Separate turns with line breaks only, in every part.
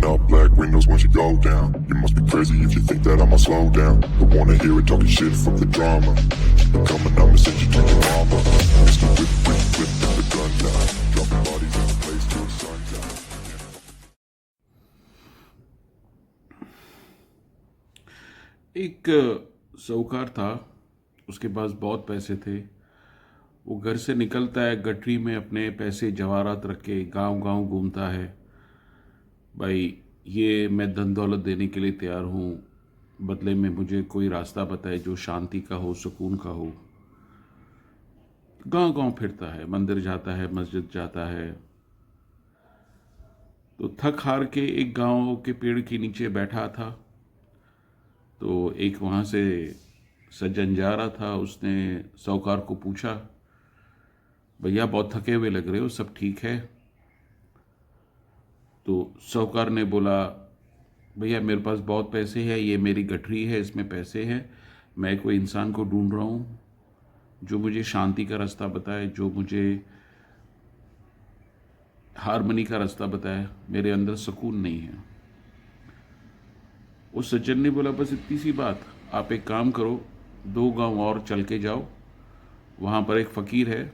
up, black windows once you go down. You must be crazy if you think that I'ma slow down. Don't wanna hear it talking shit from the drama. Keep it coming, I'ma send you to your mama. Mr. Whip, whip, whip, with the gun down. Dropping bodies in the place till the sun down.
एक साहूकार था, उसके पास बहुत पैसे थे। वो घर से निकलता है, गठरी में अपने पैसे जवाहरात रख के गाँव गाँव घूमता है। भाई, ये मैं धन दौलत देने के लिए तैयार हूँ, बदले में मुझे कोई रास्ता बताए जो शांति का हो, सुकून का हो। गांव गांव फिरता है, मंदिर जाता है, मस्जिद जाता है। तो थक हार के एक गांव के पेड़ के नीचे बैठा था। तो एक वहाँ से सज्जन जा रहा था, उसने साहूकार को पूछा, भैया बहुत थके हुए लग रहे हो, सब ठीक है? तो साहूकार ने बोला, भैया मेरे पास बहुत पैसे हैं, ये मेरी गठरी है, इसमें पैसे हैं। मैं कोई इंसान को ढूंढ रहा हूँ जो मुझे शांति का रास्ता बताए, जो मुझे हारमोनी का रास्ता बताए। मेरे अंदर सुकून नहीं है। उस सज्जन ने बोला, बस इतनी सी बात, आप एक काम करो, 2 गांव और चल के जाओ, वहाँ पर एक फ़कीर है,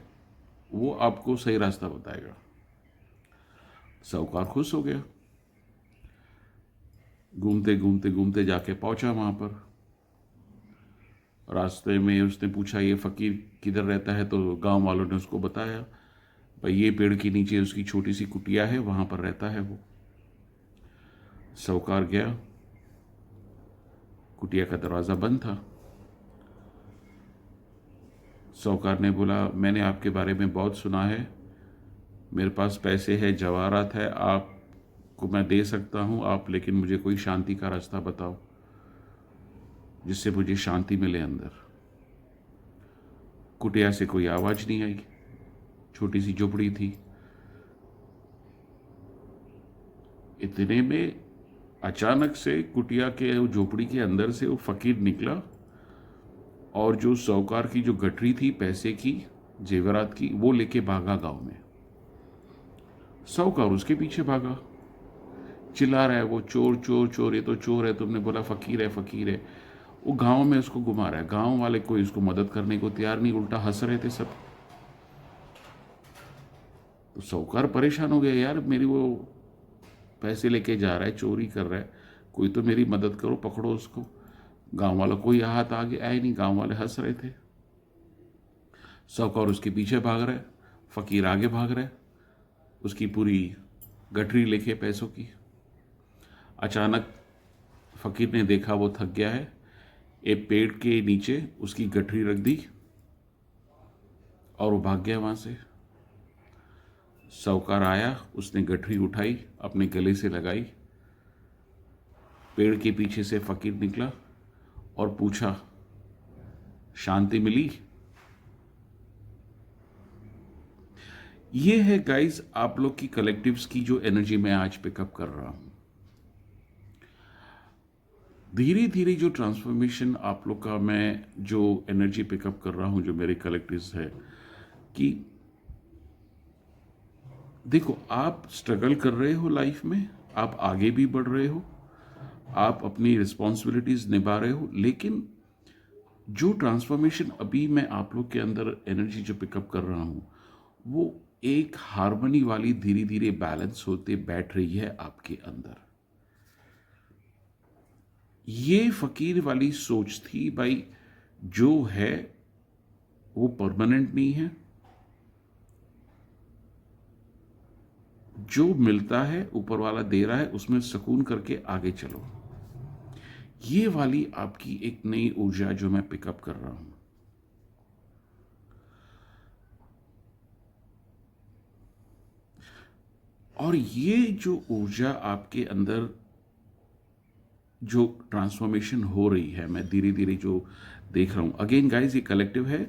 वो आपको सही रास्ता बताएगा। साहूकार खुश हो गया। घूमते घूमते घूमते जाके पहुंचा वहाँ पर। रास्ते में उसने पूछा, ये फ़कीर किधर रहता है? तो गांव वालों ने उसको बताया, भाई ये पेड़ के नीचे उसकी छोटी सी कुटिया है, वहाँ पर रहता है वो। साहूकार गया, कुटिया का दरवाज़ा बंद था। साहूकार ने बोला, मैंने आपके बारे में बहुत सुना है, मेरे पास पैसे है, जवाहरात है, आपको मैं दे सकता हूँ, आप लेकिन मुझे कोई शांति का रास्ता बताओ जिससे मुझे शांति मिले अंदर। कुटिया से कोई आवाज़ नहीं आई, छोटी सी झोपड़ी थी। इतने में अचानक से कुटिया के झोपड़ी के अंदर से वो फ़कीर निकला और जो साहूकार की जो गठरी थी पैसे की, जेवरात की, वो लेके भागा गांव में। साहूकार उसके पीछे भागा, चिल्ला रहा है वो, चोर चोर चोर, ये तो चोर है, तुमने बोला फ़कीर है फ़कीर है। वो गांव में उसको घुमा रहा है। गांव वाले कोई उसको मदद करने को तैयार नहीं, उल्टा हंस रहे थे सब। तो साहूकार परेशान हो गया, यार मेरी वो पैसे लेके जा रहा है, चोरी कर रहा है, कोई तो मेरी मदद करो, पकड़ो उसको। गांव वालों कोई हाथ आगे आए नहीं, गांव वाले हंस रहे थे। साहूकार उसके पीछे भाग रहा है, फ़कीर आगे भाग रहा है, उसकी पूरी गठरी लेके पैसों की। अचानक फ़कीर ने देखा वो थक गया है, एक पेड़ के नीचे उसकी गठरी रख दी और वो भाग गया वहाँ से। साहूकार आया, उसने गठरी उठाई, अपने गले से लगाई। पेड़ के पीछे से फ़कीर निकला और पूछा, शांति मिली? ये है गाइस आप लोग की कलेक्टिव्स की जो एनर्जी मैं आज पिकअप कर रहा हूं। धीरे धीरे जो ट्रांसफॉर्मेशन आप लोग का मैं जो एनर्जी पिकअप कर रहा हूं, जो मेरे कलेक्टिव्स है, कि देखो आप स्ट्रगल कर रहे हो लाइफ में, आप आगे भी बढ़ रहे हो, आप अपनी रिस्पॉन्सिबिलिटीज निभा रहे हो, लेकिन जो ट्रांसफॉर्मेशन अभी मैं आप लोग के अंदर एनर्जी जो पिकअप कर रहा हूं, वो एक हार्मनी वाली धीरे धीरे बैलेंस होते बैठ रही है आपके अंदर। ये फकीर वाली सोच थी, भाई जो है वो परमानेंट नहीं है, जो मिलता है ऊपर वाला दे रहा है, उसमें सुकून करके आगे चलो। ये वाली आपकी एक नई ऊर्जा जो मैं पिकअप कर रहा हूं। और ये जो ऊर्जा आपके अंदर जो ट्रांसफॉर्मेशन हो रही है, मैं धीरे धीरे जो देख रहा हूं, अगेन गाइस ये कलेक्टिव है,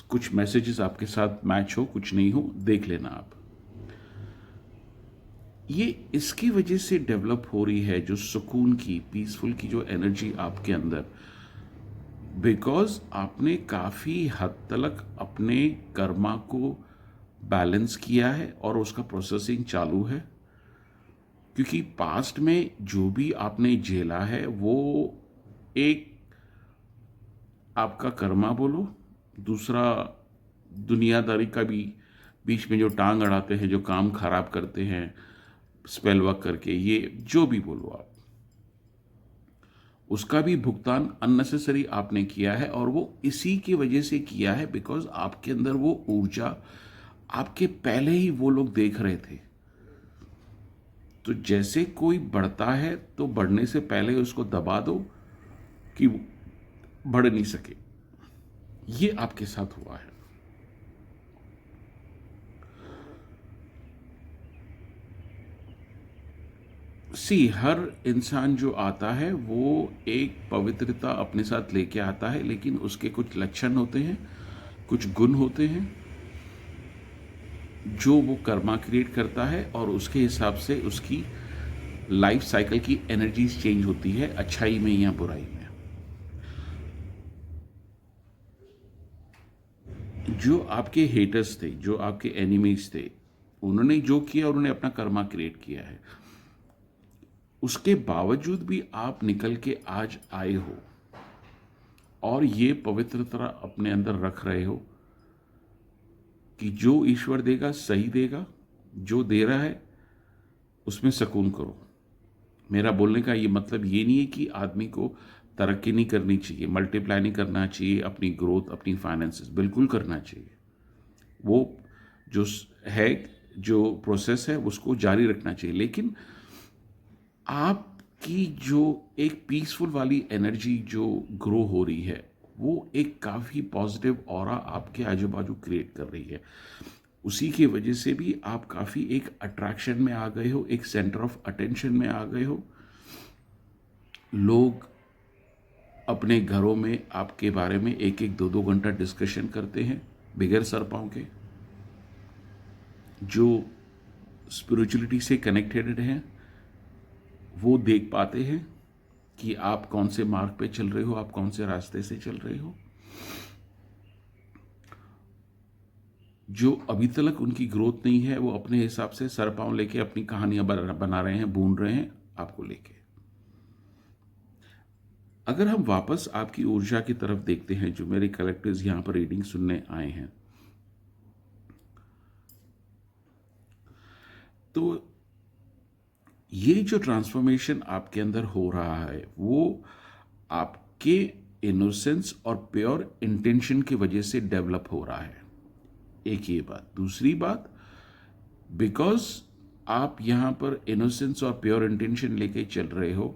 कुछ मैसेजेस आपके साथ मैच हो, कुछ नहीं हो, देख लेना आप। ये इसकी वजह से डेवलप हो रही है जो सुकून की, पीसफुल की जो एनर्जी आपके अंदर, बिकॉज आपने काफ़ी हद तक अपने कर्मा को बैलेंस किया है और उसका प्रोसेसिंग चालू है। क्योंकि पास्ट में जो भी आपने झेला है वो एक आपका कर्मा बोलो, दूसरा दुनियादारी का भी बीच में जो टांग अड़ाते हैं, जो काम खराब करते हैं स्पेल वर्क करके, ये जो भी बोलो आप, उसका भी भुगतान अननेसेसरी आपने किया है। और वो इसी की वजह से किया है बिकॉज आपके अंदर वो ऊर्जा आपके पहले ही वो लोग देख रहे थे। तो जैसे कोई बढ़ता है तो बढ़ने से पहले उसको दबा दो कि वो बढ़ नहीं सके। ये आपके साथ हुआ है। हर इंसान जो आता है वो एक पवित्रता अपने साथ लेके आता है, लेकिन उसके कुछ लक्षण होते हैं, कुछ गुण होते हैं जो वो कर्मा क्रिएट करता है, और उसके हिसाब से उसकी लाइफ साइकिल की एनर्जीज चेंज होती है, अच्छाई में या बुराई में। जो आपके हेटर्स थे, जो आपके एनिमीज थे, उन्होंने जो किया, उन्होंने अपना कर्मा क्रिएट किया है। उसके बावजूद भी आप निकल के आज आए हो और ये पवित्रता अपने अंदर रख रहे हो कि जो ईश्वर देगा सही देगा, जो दे रहा है उसमें सुकून करो। मेरा बोलने का ये मतलब ये नहीं है कि आदमी को तरक्की नहीं करनी चाहिए, मल्टीप्लाई नहीं करना चाहिए, अपनी ग्रोथ, अपनी फाइनेंसेस बिल्कुल करना चाहिए। वो जो है, जो प्रोसेस है उसको जारी रखना चाहिए, लेकिन आपकी जो एक पीसफुल वाली एनर्जी जो ग्रो हो रही है, वो एक काफ़ी पॉजिटिव ऑरा आपके आजू बाजू क्रिएट कर रही है। उसी की वजह से भी आप काफ़ी एक अट्रैक्शन में आ गए हो, एक सेंटर ऑफ अटेंशन में आ गए हो। लोग अपने घरों में आपके बारे में एक एक दो दो घंटा डिस्कशन करते हैं बगैर सर पाँव के। जो स्पिरिचुअलिटी से कनेक्टेड हैं वो देख पाते हैं कि आप कौन से मार्ग पे चल रहे हो, आप कौन से रास्ते से चल रहे हो। जो अभी तक उनकी ग्रोथ नहीं है, वो अपने हिसाब से सर पाँव लेके अपनी कहानियां बना रहे हैं, बून रहे हैं आपको लेके। अगर हम वापस आपकी ऊर्जा की तरफ देखते हैं, जो मेरे कलेक्टर्स यहां पर रीडिंग सुनने आए हैं, तो ये जो ट्रांसफॉर्मेशन आपके अंदर हो रहा है वो आपके इनोसेंस और प्योर इंटेंशन की वजह से डेवलप हो रहा है। एक ये बात। दूसरी बात, बिकॉज आप यहां पर इनोसेंस और प्योर इंटेंशन लेके चल रहे हो,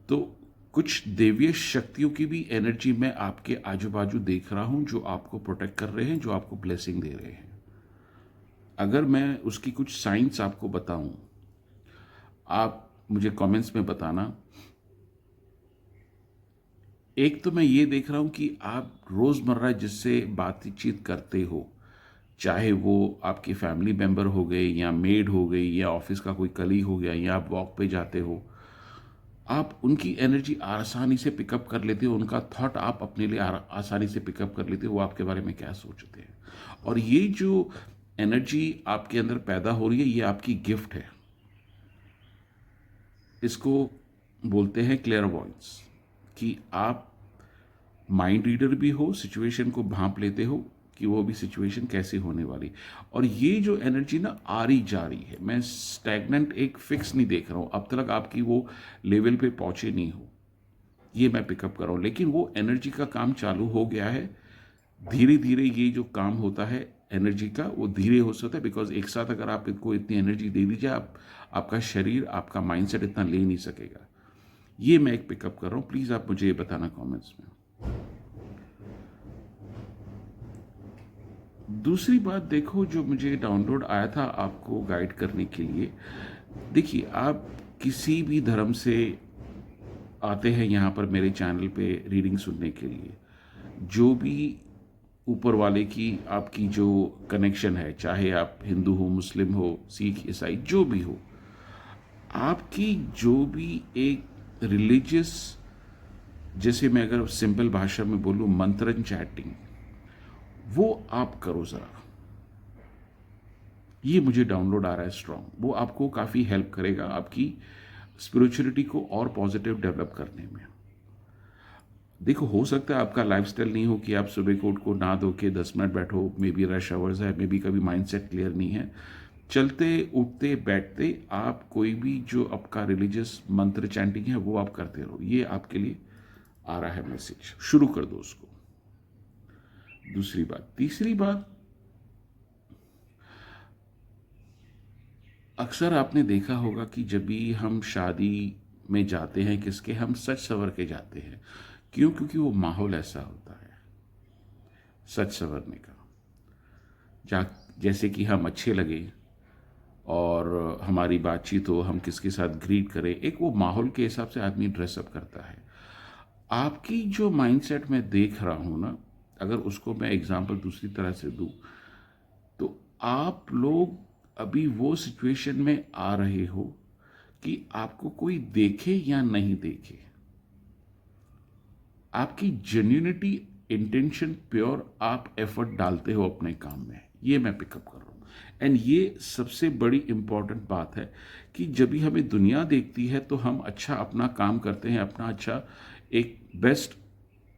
तो कुछ देवीय शक्तियों की भी एनर्जी मैं आपके आजू बाजू देख रहा हूं, जो आपको प्रोटेक्ट कर रहे हैं, जो आपको ब्लेसिंग दे रहे हैं। अगर मैं उसकी कुछ साइंस आपको बताऊं, आप मुझे कमेंट्स में बताना। एक तो मैं ये देख रहा हूं कि आप रोजमर्रा जिससे बातचीत करते हो, चाहे वो आपके फैमिली मेंबर हो गए या मेड हो गई या ऑफिस का कोई कलीग हो गया या आप वॉक पे जाते हो, आप उनकी एनर्जी आसानी से पिकअप कर लेते हो। उनका थॉट आप अपने लिए आसानी से पिकअप कर लेते हो, वो आपके बारे में क्या सोचते हैं। और ये जो एनर्जी आपके अंदर पैदा हो रही है, ये आपकी गिफ्ट है। इसको बोलते हैं क्लेयरवॉयंस, कि आप माइंड रीडर भी हो, सिचुएशन को भांप लेते हो कि वो भी सिचुएशन कैसे होने वाली। और ये जो एनर्जी ना आ रही जा रही है, मैं स्टैग्नेंट एक फिक्स नहीं देख रहा हूँ। अब तक आपकी वो लेवल पे पहुंचे नहीं हो, ये मैं पिकअप कर रहा हूँ, लेकिन वो एनर्जी का काम चालू हो गया है। धीरे धीरे ये जो काम होता है एनर्जी का, वो धीरे हो सकता है, बिकॉज एक साथ अगर आप इनको इतनी एनर्जी दे दीजिए, आपका शरीर, आपका माइंडसेट इतना ले नहीं सकेगा। ये मैं एक पिकअप कर रहा हूँ। प्लीज आप मुझे ये बताना कमेंट्स में। दूसरी बात देखो, जो मुझे डाउनलोड आया था आपको गाइड करने के लिए। देखिए, आप किसी भी धर्म से आते हैं यहाँ पर मेरे चैनल पे रीडिंग सुनने के लिए, जो भी ऊपर वाले की आपकी जो कनेक्शन है, चाहे आप हिंदू हो, मुस्लिम हो, सिख, ईसाई, जो भी हो, आपकी जो भी एक रिलीजियस, जैसे मैं अगर सिंपल भाषा में बोलूं, मंत्रन चैटिंग, वो आप करो जरा। ये मुझे डाउनलोड आ रहा है स्ट्रॉन्ग, वो आपको काफ़ी हेल्प करेगा आपकी स्पिरिचुअलिटी को और पॉजिटिव डेवलप करने में। देखो, हो सकता है आपका लाइफस्टाइल नहीं हो कि आप सुबह को उठ को नहा धो के 10 मिनट बैठो, मे बी रश आवर्स है, मे बी कभी माइंडसेट क्लियर नहीं है, चलते उठते बैठते आप कोई भी जो आपका रिलीजियस मंत्र चैंटिंग है वो आप करते रहो। ये आपके लिए आ रहा है मैसेज, शुरू कर दो उसको। दूसरी बात, तीसरी बात, अक्सर आपने देखा होगा कि जब भी हम शादी में जाते हैं किसके, हम सच सवर के जाते हैं। क्यों? क्योंकि वो माहौल ऐसा होता है सच संवरने का, जा जैसे कि हम अच्छे लगे और हमारी बातचीत हो, हम किसके साथ ग्रीट करें, एक वो माहौल के हिसाब से आदमी ड्रेसअप करता है। आपकी जो माइंडसेट में देख रहा हूं ना, अगर उसको मैं एग्जांपल दूसरी तरह से दूं, तो आप लोग अभी वो सिचुएशन में आ रहे हो कि आपको कोई देखे या नहीं देखे, आपकी जेन्युइनिटी, इंटेंशन प्योर, आप एफर्ट डालते हो अपने काम में, ये मैं पिकअप कर रहा हूँ। एंड ये सबसे बड़ी इंपॉर्टेंट बात है कि जब भी हमें दुनिया देखती है तो हम अच्छा अपना काम करते हैं, अपना अच्छा एक बेस्ट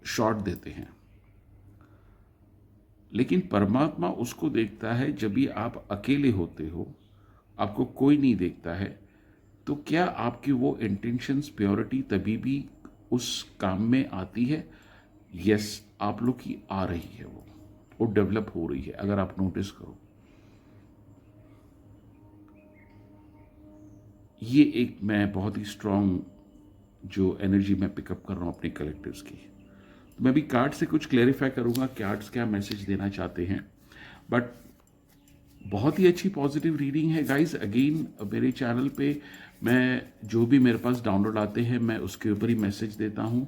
शॉट देते हैं, लेकिन परमात्मा उसको देखता है जब भी आप अकेले होते हो, आपको कोई नहीं देखता है, तो क्या आपकी वो इंटेंशंस, प्योरिटी तभी भी उस काम में आती है? यस, आप लोग की आ रही है, वो डेवलप हो रही है, अगर आप नोटिस करो। ये एक मैं बहुत ही स्ट्रांग जो एनर्जी मैं पिकअप कर रहा हूँ अपने कलेक्टिव्स की। तो मैं भी कार्ड से कुछ क्लेरिफाई करूँगा, कार्ड्स क्या मैसेज देना चाहते हैं। बट बहुत ही अच्छी पॉजिटिव रीडिंग है गाइस। अगेन मेरे चैनल पे मैं जो भी मेरे पास डाउनलोड आते हैं मैं उसके ऊपर ही मैसेज देता हूँ।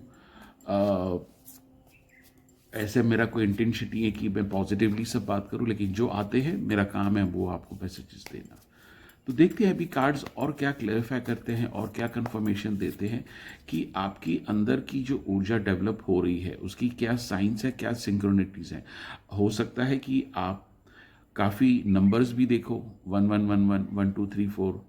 ऐसे मेरा कोई इंटेंशन नहीं है कि मैं पॉजिटिवली सब बात करूं, लेकिन जो आते हैं मेरा काम है वो आपको मैसेजेस देना। तो देखते हैं अभी कार्ड्स और क्या क्लैरिफाई करते हैं और क्या कंफर्मेशन देते हैं कि आपकी अंदर की जो ऊर्जा डेवलप हो रही है उसकी क्या साइंस है, क्या सिंक्रोनिटीज है। हो सकता है कि आप काफ़ी नंबर्स भी देखो, 1111 1234,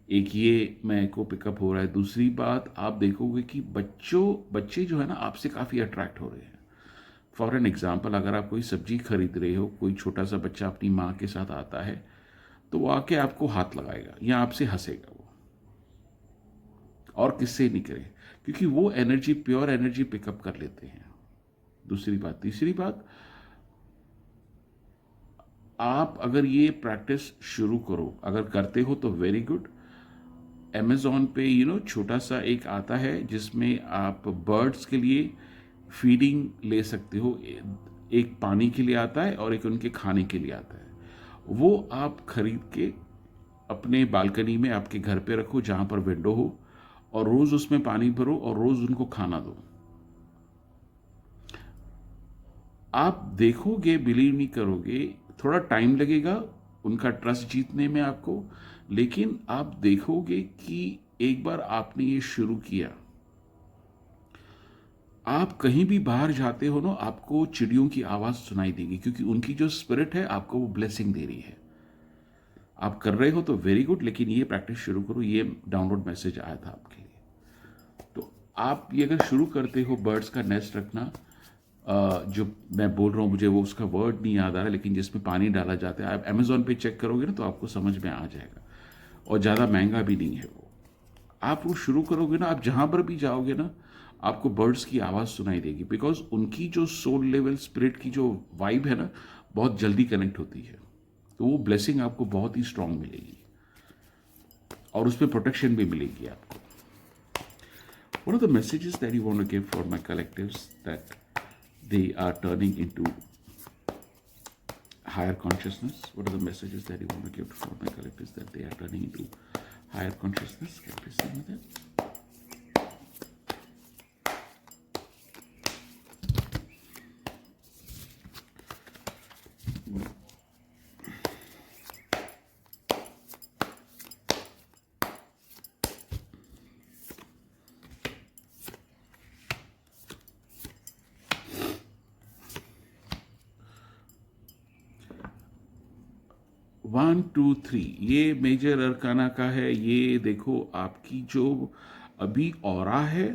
एक ये मैं को पिकअप हो रहा है। दूसरी बात, आप देखोगे कि बच्चे जो है ना आपसे काफ़ी अट्रैक्ट हो रहे हैं। फॉर एन एग्जाम्पल, अगर आप कोई सब्जी खरीद रहे हो, कोई छोटा सा बच्चा अपनी माँ के साथ आता है तो वो आके आपको हाथ लगाएगा या आपसे हंसेगा, वो और किससे नहीं करे, क्योंकि वो एनर्जी, प्योर एनर्जी पिकअप कर लेते हैं। दूसरी बात, तीसरी बात, आप अगर ये प्रैक्टिस शुरू करो, अगर करते हो तो वेरी गुड। अमेज़ॉन पे छोटा सा एक आता है जिसमें आप बर्ड्स के लिए फीडिंग ले सकते हो। एक पानी के लिए आता है और एक उनके खाने के लिए आता है। वो आप खरीद के अपने बालकनी में आपके घर पे रखो जहाँ पर विंडो हो, और रोज़ उसमें पानी भरो और रोज़ उनको खाना दो। आप देखोगे, बिलीव नहीं करोगे, थोड़ा टाइम लगेगा उनका ट्रस्ट जीतने में आपको, लेकिन आप देखोगे कि एक बार आपने ये शुरू किया, आप कहीं भी बाहर जाते हो ना, आपको चिड़ियों की आवाज़ सुनाई देगी, क्योंकि उनकी जो स्पिरिट है आपको वो ब्लेसिंग दे रही है। आप कर रहे हो तो वेरी गुड, लेकिन ये प्रैक्टिस शुरू करो। ये डाउनलोड मैसेज आया था आपके लिए। तो आप ये अगर शुरू करते हो, बर्ड्स का नेस्ट रखना, जो मैं बोल रहा हूँ, मुझे वो उसका वर्ड नहीं याद आ रहा, लेकिन जिसमें पानी डाला जाता है, आप अमेज़ॉन पे चेक करोगे ना तो आपको समझ में आ जाएगा, और ज़्यादा महंगा भी नहीं है वो। आप वो शुरू करोगे ना, आप जहाँ पर भी जाओगे ना, आपको बर्ड्स की आवाज़ सुनाई देगी, बिकॉज उनकी जो सोल लेवल, स्पिरिट की जो वाइब है ना, बहुत जल्दी कनेक्ट होती है। तो वो ब्लेसिंग आपको बहुत ही स्ट्रांग मिलेगी और उस पर प्रोटेक्शन भी मिलेगी आपको। What are the messages that you want to give for my collectives that they are turning into higher consciousness? What are the messages that you want to give for my collectives that they are turning into higher consciousness? Can you please tell me that? 1 2 3 ये major arcana का है। ये देखो आपकी जो अभी aura है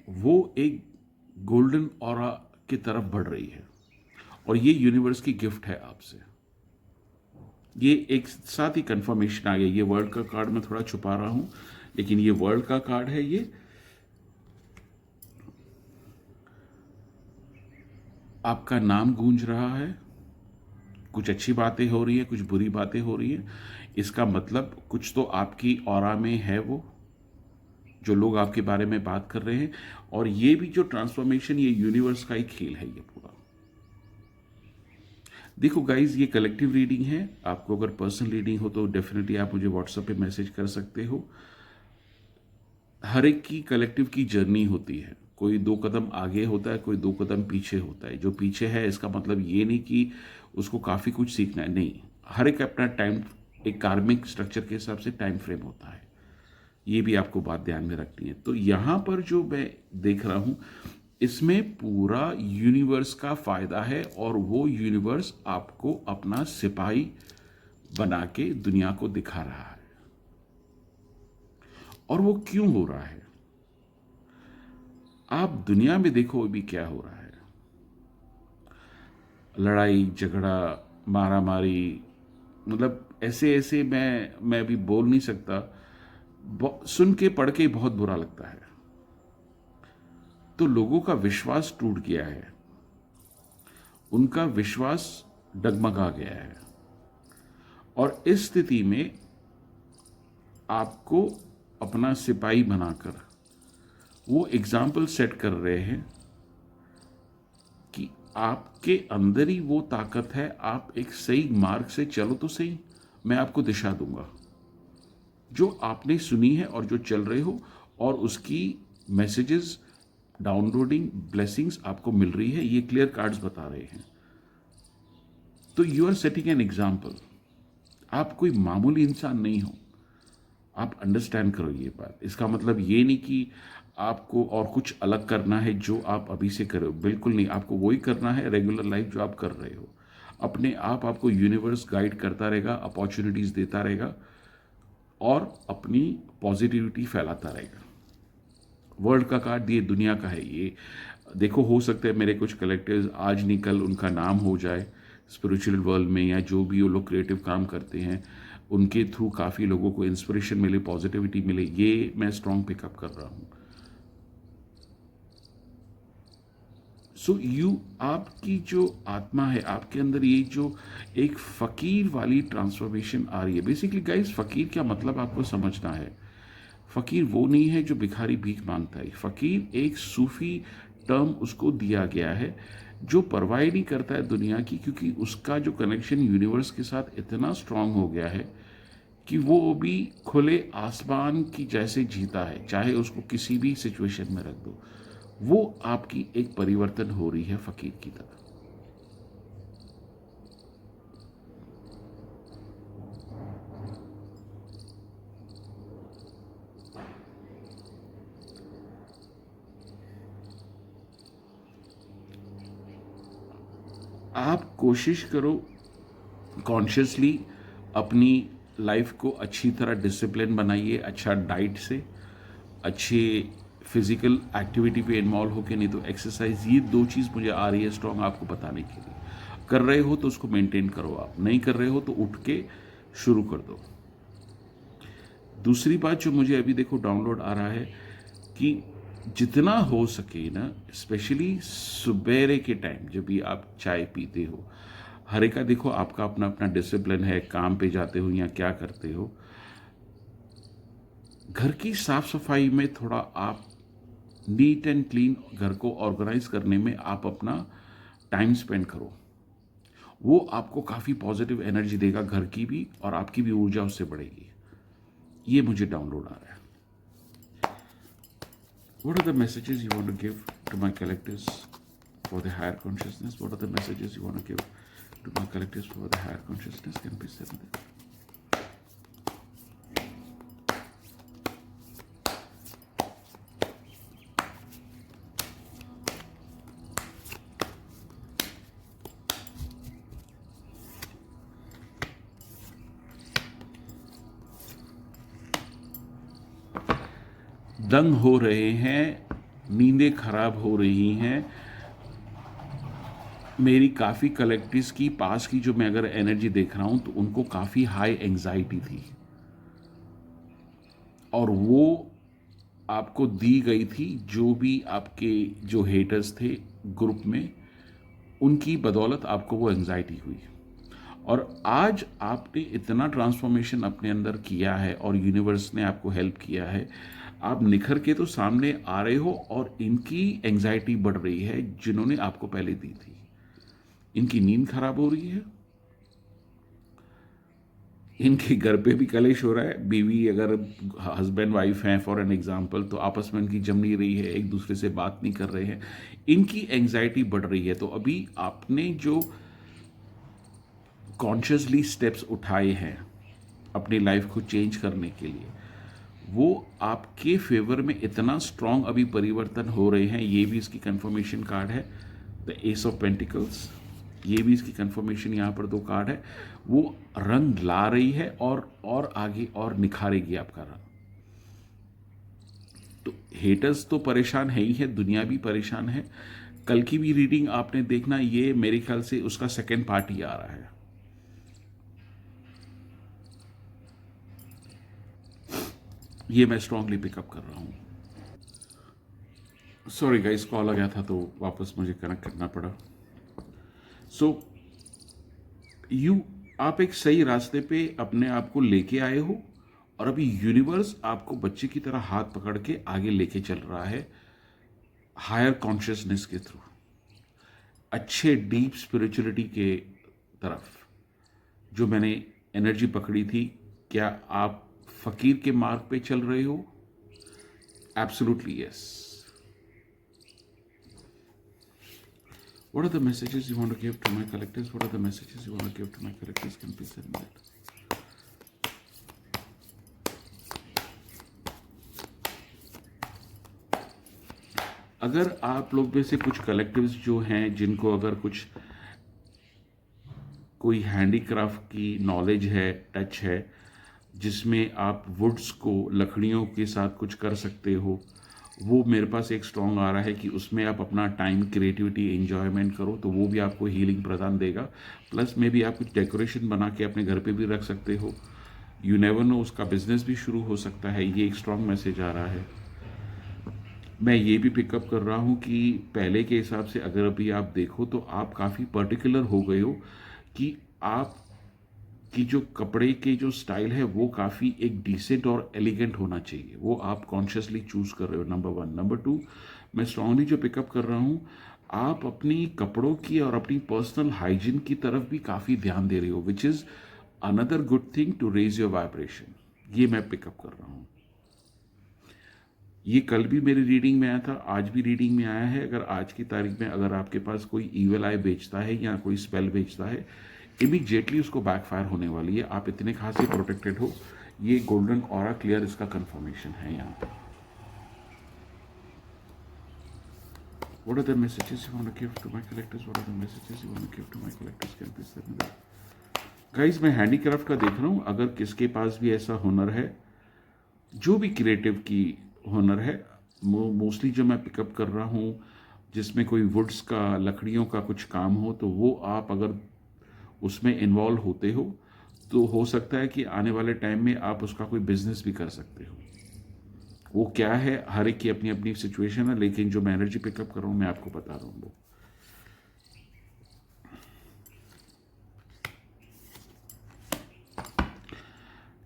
वो एक गोल्डन ऑरा की तरफ बढ़ रही है, और ये यूनिवर्स की गिफ्ट है आपसे। ये एक साथ ही कंफर्मेशन आ गया। ये वर्ल्ड का कार्ड मैं थोड़ा छुपा रहा हूं, लेकिन ये वर्ल्ड का कार्ड है। ये आपका नाम गूंज रहा है, कुछ अच्छी बातें हो रही है, कुछ बुरी बातें हो रही है। इसका मतलब कुछ तो आपकी ऑरा में है, वो जो लोग आपके बारे में बात कर रहे हैं। और ये भी जो ट्रांसफॉर्मेशन, ये यूनिवर्स का ही खेल है ये पूरा। देखो गाइज, ये कलेक्टिव रीडिंग है। आपको अगर पर्सनल रीडिंग हो तो डेफिनेटली आप मुझे व्हाट्सएप पे मैसेज कर सकते हो। हर एक की कलेक्टिव की जर्नी होती है। कोई 2 कदम आगे होता है, कोई 2 कदम पीछे होता है। जो पीछे है इसका मतलब ये नहीं कि उसको काफ़ी कुछ सीखना है, नहीं। हर एक अपना टाइम, एक कार्मिक स्ट्रक्चर के हिसाब से टाइम फ्रेम होता है। ये भी आपको बात ध्यान में रखनी है। तो यहाँ पर जो मैं देख रहा हूँ, इसमें पूरा यूनिवर्स का फायदा है, और वो यूनिवर्स आपको अपना सिपाही बना के दुनिया को दिखा रहा है। और वो क्यों हो रहा है? आप दुनिया में देखो अभी क्या हो रहा है। लड़ाई झगड़ा, मारा मारी, मतलब ऐसे ऐसे मैं अभी बोल नहीं सकता। सुन के पढ़ के बहुत बुरा लगता है। तो लोगों का विश्वास टूट गया है, उनका विश्वास डगमगा गया है। और इस स्थिति में आपको अपना सिपाही बनाकर वो एग्जाम्पल सेट कर रहे हैं कि आपके अंदर ही वो ताकत है। आप एक सही मार्ग से चलो तो सही, मैं आपको दिशा दूंगा। जो आपने सुनी है और जो चल रहे हो, और उसकी मैसेजेस, डाउनलोडिंग, ब्लेसिंग्स आपको मिल रही है, ये क्लियर कार्ड्स बता रहे हैं। तो you are setting an example. आप कोई मामूली इंसान नहीं हो। आप अंडरस्टैंड करो ये बात। इसका मतलब ये नहीं कि आपको और कुछ अलग करना है जो आप अभी से करो, बिल्कुल नहीं। आपको वही करना है, रेगुलर लाइफ जो आप कर रहे हो। अपने आप आपको यूनिवर्स गाइड करता रहेगा, अपॉर्चुनिटीज देता रहेगा, और अपनी पॉजिटिविटी फैलाता रहेगा। वर्ल्ड का कार्ड ये दुनिया का है। ये देखो, हो सकता है मेरे कुछ कलेक्टिव्स आज नहीं कल उनका नाम हो जाए स्पिरिचुअल वर्ल्ड में, या जो भी वो लोग क्रिएटिव काम करते हैं उनके थ्रू काफ़ी लोगों को इंस्पिरेशन मिले, पॉजिटिविटी मिले। ये मैं स्ट्रॉन्ग पिकअप कर रहा हूँ। सो आपकी जो आत्मा है, आपके अंदर ये जो एक फकीर वाली ट्रांसफॉर्मेशन आ रही है। बेसिकली गाइस, फकीर क्या मतलब आपको समझना है। फकीर वो नहीं है जो भिखारी भीख मांगता है। फकीर एक सूफी टर्म उसको दिया गया है, जो परवाह नहीं करता है दुनिया की, क्योंकि उसका जो कनेक्शन यूनिवर्स के साथ इतना स्ट्रांग हो गया है कि वो भी खुले आसमान की जैसे जीता है, चाहे उसको किसी भी सिचुएशन में रख दो। वो आपकी एक परिवर्तन हो रही है फकीर की तरह। आप कोशिश करो कॉन्शियसली अपनी लाइफ को अच्छी तरह डिसिप्लिन बनाइए, अच्छा डाइट से, अच्छे फिजिकल एक्टिविटी पे इन्वॉल्व होके, नहीं तो एक्सरसाइज। ये 2 चीज़ मुझे आ रही है स्ट्रॉन्ग आपको बताने के लिए। कर रहे हो तो उसको मेंटेन करो, आप नहीं कर रहे हो तो उठ के शुरू कर दो। दूसरी बात जो मुझे अभी देखो डाउनलोड आ रहा है कि जितना हो सके ना, स्पेशली सुबेरे के टाइम जब भी आप चाय पीते हो, हर एक का देखो आपका अपना अपना डिसिप्लिन है, काम पे जाते हो या क्या करते हो, घर की साफ सफाई में थोड़ा आप नीट एंड क्लीन घर को ऑर्गेनाइज करने में आप अपना टाइम स्पेंड करो। वो आपको काफ़ी पॉजिटिव एनर्जी देगा, घर की भी और आपकी भी ऊर्जा उससे बढ़ेगी। ये मुझे डाउनलोड आ रहा है। What are the messages you want to give to my collectives for the higher consciousness? What are the messages you want to give to my collectives for the higher consciousness? Can be said there. दंग हो रहे हैं, नींदें खराब हो रही हैं। मेरी काफ़ी कलेक्टिव्स की पास की जो मैं अगर एनर्जी देख रहा हूं तो उनको काफ़ी हाई एंजाइटी थी, और वो आपको दी गई थी, जो भी आपके जो हेटर्स थे ग्रुप में, उनकी बदौलत आपको वो एंजाइटी हुई। और आज आपने इतना ट्रांसफॉर्मेशन अपने अंदर किया है और यूनिवर्स ने आपको हेल्प किया है, आप निखर के तो सामने आ रहे हो, और इनकी एंजाइटी बढ़ रही है जिन्होंने आपको पहले दी थी। इनकी नींद खराब हो रही है, इनके घर पे भी कलेश हो रहा है। बीवी अगर हस्बैंड वाइफ हैं फॉर एन एग्जांपल, तो आपस में इनकी जम नहीं रही है, एक दूसरे से बात नहीं कर रहे हैं, इनकी एंजाइटी बढ़ रही है। तो अभी आपने जो कॉन्शियसली स्टेप्स उठाए हैं अपनी लाइफ को चेंज करने के लिए, वो आपके फेवर में इतना स्ट्रांग अभी परिवर्तन हो रहे हैं। ये भी इसकी कंफर्मेशन कार्ड है, द एस ऑफ पेंटिकल्स। ये भी इसकी कंफर्मेशन, यहाँ पर 2 कार्ड है। वो रंग ला रही है और आगे और निखारेगी आपका रंग। तो हेटर्स तो परेशान है ही है, दुनिया भी परेशान है। कल की भी रीडिंग आपने देखना, ये मेरे ख्याल से उसका सेकेंड पार्ट ही आ रहा है। ये मैं स्ट्रांगली पिकअप कर रहा हूं। सॉरी गाइस, कॉल आ गया था तो वापस मुझे कनेक्ट करना पड़ा। सो आप एक सही रास्ते पे अपने आप को लेके आए हो, और अभी यूनिवर्स आपको बच्चे की तरह हाथ पकड़ के आगे लेके चल रहा है, हायर कॉन्शियसनेस के थ्रू, अच्छे डीप स्पिरिचुअलिटी के तरफ। जो मैंने एनर्जी पकड़ी थी, क्या आप फकीर के मार्ग पे चल रहे हो? Absolutely yes. What are the messages you want to give to my collectors? What are the messages you want to give to my collectors? Can please send me that. अगर आप लोग में से कुछ कलेक्टिव्स जो हैं, जिनको अगर कुछ कोई हैंडीक्राफ्ट की नॉलेज है, टच है, जिसमें आप वुड्स को लकड़ियों के साथ कुछ कर सकते हो, वो मेरे पास एक स्ट्रॉन्ग आ रहा है कि उसमें आप अपना टाइम, क्रिएटिविटी, एंजॉयमेंट करो, तो वो भी आपको हीलिंग प्रदान देगा। प्लस में भी आप कुछ डेकोरेशन बना के अपने घर पे भी रख सकते हो। यू नेवर नो, उसका बिजनेस भी शुरू हो सकता है। ये एक स्ट्रॉन्ग मैसेज आ रहा है। मैं ये भी पिकअप कर रहा हूँ कि पहले के हिसाब से अगर अभी आप देखो तो आप काफ़ी पर्टिकुलर हो गए हो कि आप कि जो कपड़े के जो स्टाइल है वो काफ़ी एक डिसेंट और एलिगेंट होना चाहिए। वो आप कॉन्शियसली चूज कर रहे हो, नंबर 1। नंबर 2, मैं स्ट्रांगली जो पिकअप कर रहा हूँ, आप अपनी कपड़ों की और अपनी पर्सनल हाइजीन की तरफ भी काफ़ी ध्यान दे रहे हो, which is another good thing to raise your vibration. ये मैं पिकअप कर रहा हूँ। ये कल भी मेरी रीडिंग में आया था, आज भी रीडिंग में आया है। अगर आज की तारीख में अगर आपके पास कोई ईवल आई बेचता है या कोई स्पेल बेचता है, इमीडिएटली उसको बैकफायर होने वाली है। आप इतने खास से प्रोटेक्टेड हो। ये गोल्डन ऑरा क्लियर, इसका कंफर्मेशन है यहाँ पे। What are the messages you want to give to my collectors? What are the messages you want to give to my collectors? Can please send me that? Guys, मैं handicraft का देख रहा हूँ। अगर किसके पास भी ऐसा हुनर है, जो भी क्रिएटिव की हुनर है, मोस्टली जो मैं पिकअप कर रहा हूँ, जिसमें कोई वुड्स का, लकड़ियों का कुछ काम हो, तो वो आप अगर उसमें इन्वॉल्व होते हो तो हो सकता है कि आने वाले टाइम में आप उसका कोई बिजनेस भी कर सकते हो। वो क्या है, हर एक की अपनी अपनी सिचुएशन है, लेकिन जो मैं एनर्जी पिकअप कर रहा हूँ मैं आपको बता रहा हूँ वो।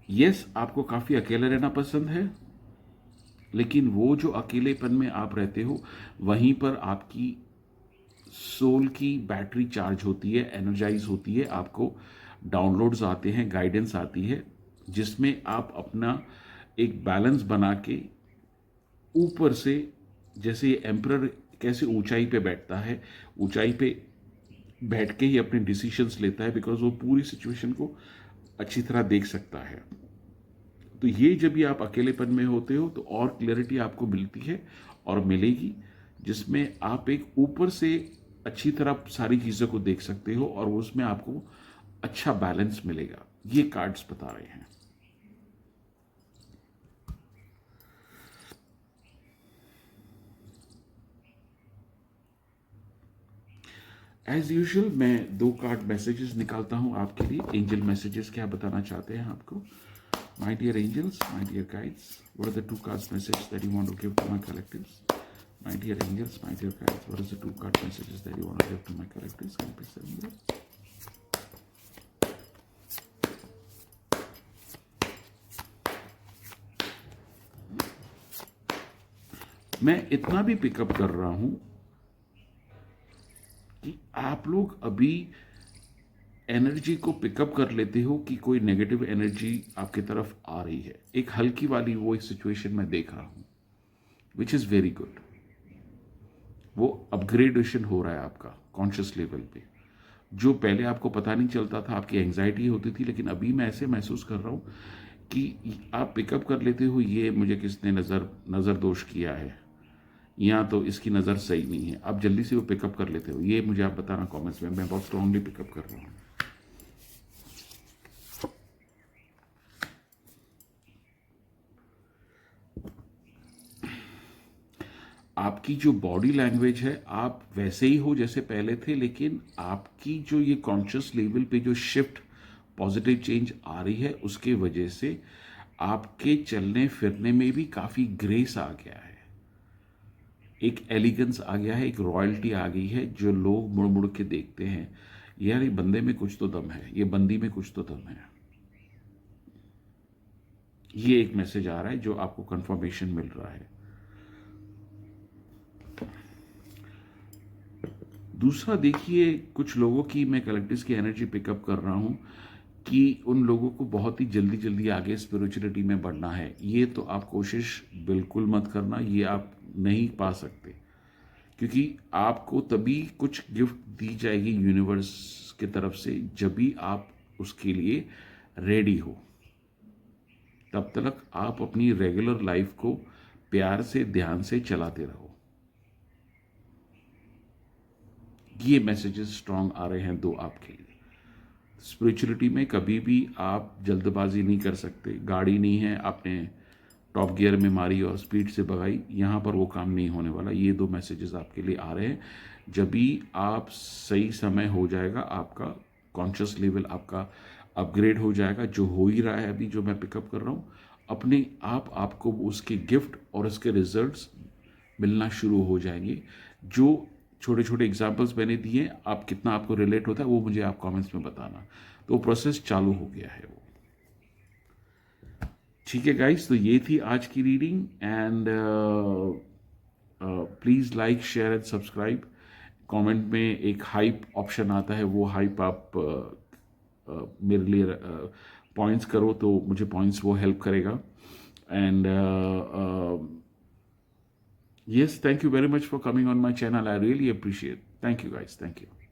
यस, आपको काफ़ी अकेला रहना पसंद है, लेकिन वो जो अकेलेपन में आप रहते हो, वहीं पर आपकी सोल की बैटरी चार्ज होती है, एनर्जाइज होती है, आपको डाउनलोड्स आते हैं, गाइडेंस आती है, जिसमें आप अपना एक बैलेंस बना के ऊपर से, जैसे एम्परर कैसे ऊंचाई पे बैठता है, ऊंचाई पे बैठ के ही अपने डिसीजंस लेता है, बिकॉज वो पूरी सिचुएशन को अच्छी तरह देख सकता है। तो ये जब भी आप अकेलेपन में होते हो तो और क्लैरिटी आपको मिलती है और मिलेगी, जिसमें आप एक ऊपर से अच्छी तरह सारी चीज़ों को देख सकते हो और उसमें आपको अच्छा बैलेंस मिलेगा। ये कार्ड्स बता रहे हैं। एज यूजुअल मैं 2 कार्ड मैसेजेस निकालता हूं आपके लिए। एंजल मैसेजेस क्या बताना चाहते हैं आपको? My dear angels, my dear guides, what are the 2 cards messages that you want to give to my collectives? My dear angels, my dear guides, what are the 2 card messages that you want to give to my collectives? Can you please tell me that? मैं इतना भी pickup कर रहा हूं कि आप लोग अभी एनर्जी को पिकअप कर लेते हो कि कोई नेगेटिव एनर्जी आपके तरफ आ रही है। एक हल्की वाली वो एक सिचुएशन मैं देख रहा हूं, विच इज वेरी गुड। वो अपग्रेडेशन हो रहा है आपका कॉन्शियस लेवल पे। जो पहले आपको पता नहीं चलता था, आपकी एंग्जाइटी होती थी, लेकिन अभी मैं ऐसे महसूस कर रहा हूं कि आप पिकअप कर लेते हो ये मुझे किसने नजर दोष किया है, या तो इसकी नज़र सही नहीं है। आप जल्दी से वो पिकअप कर लेते हो। ये मुझे आप बताना कमेंट्स में, मैं बहुत स्ट्रांगली पिकअप कर रहा हूँ। आपकी जो बॉडी लैंग्वेज है, आप वैसे ही हो जैसे पहले थे, लेकिन आपकी जो ये कॉन्शियस लेवल पे जो शिफ्ट, पॉजिटिव चेंज आ रही है, उसके वजह से आपके चलने फिरने में भी काफ़ी ग्रेस आ गया है, एक एलिगेंस आ गया है, एक रॉयल्टी आ गई है, जो लोग मुड़ मुड़ के देखते हैं, यार ये बंदे में कुछ तो दम है, ये बंदी में कुछ तो दम है। ये एक मैसेज आ रहा है जो आपको कंफर्मेशन मिल रहा है। दूसरा देखिए, कुछ लोगों की मैं कलेक्टिव्स की एनर्जी पिकअप कर रहा हूं कि उन लोगों को बहुत ही जल्दी जल्दी आगे स्पिरिचुअलिटी में बढ़ना है। ये तो आप कोशिश बिल्कुल मत करना, ये आप नहीं पा सकते, क्योंकि आपको तभी कुछ गिफ्ट दी जाएगी यूनिवर्स की तरफ से जब भी आप उसके लिए रेडी हो। तब तक आप अपनी रेगुलर लाइफ को प्यार से, ध्यान से चलाते रहो। ये मैसेजेस स्ट्रांग आ रहे हैं 2 आपके लिए। स्पिरिचुअलिटी में कभी भी आप जल्दबाजी नहीं कर सकते। गाड़ी नहीं है, आपने टॉप गियर में मारी और स्पीड से भगाई, यहाँ पर वो काम नहीं होने वाला। ये 2 मैसेजेस आपके लिए आ रहे हैं। जब भी आप सही समय हो जाएगा, आपका कॉन्शियस लेवल आपका अपग्रेड हो जाएगा, जो हो ही रहा है अभी, जो मैं पिकअप कर रहा हूँ, अपने आप आपको उसके गिफ्ट और उसके रिजल्ट्स मिलना शुरू हो जाएंगे। जो छोटे छोटे एग्जाम्पल्स मैंने दिए, आप कितना आपको रिलेट होता है वो मुझे आप कमेंट्स में बताना। तो प्रोसेस चालू हो गया है वो। ठीक है गाइस, तो ये थी आज की reading. And please like, share and subscribe. Comment में एक हाइप ऑप्शन आता है, वो हाइप आप मेरे लिए पॉइंट्स करो, तो मुझे पॉइंट्स वो हेल्प करेगा। And yes, thank you very much for coming on my channel. I really appreciate. Thank you guys. Thank you.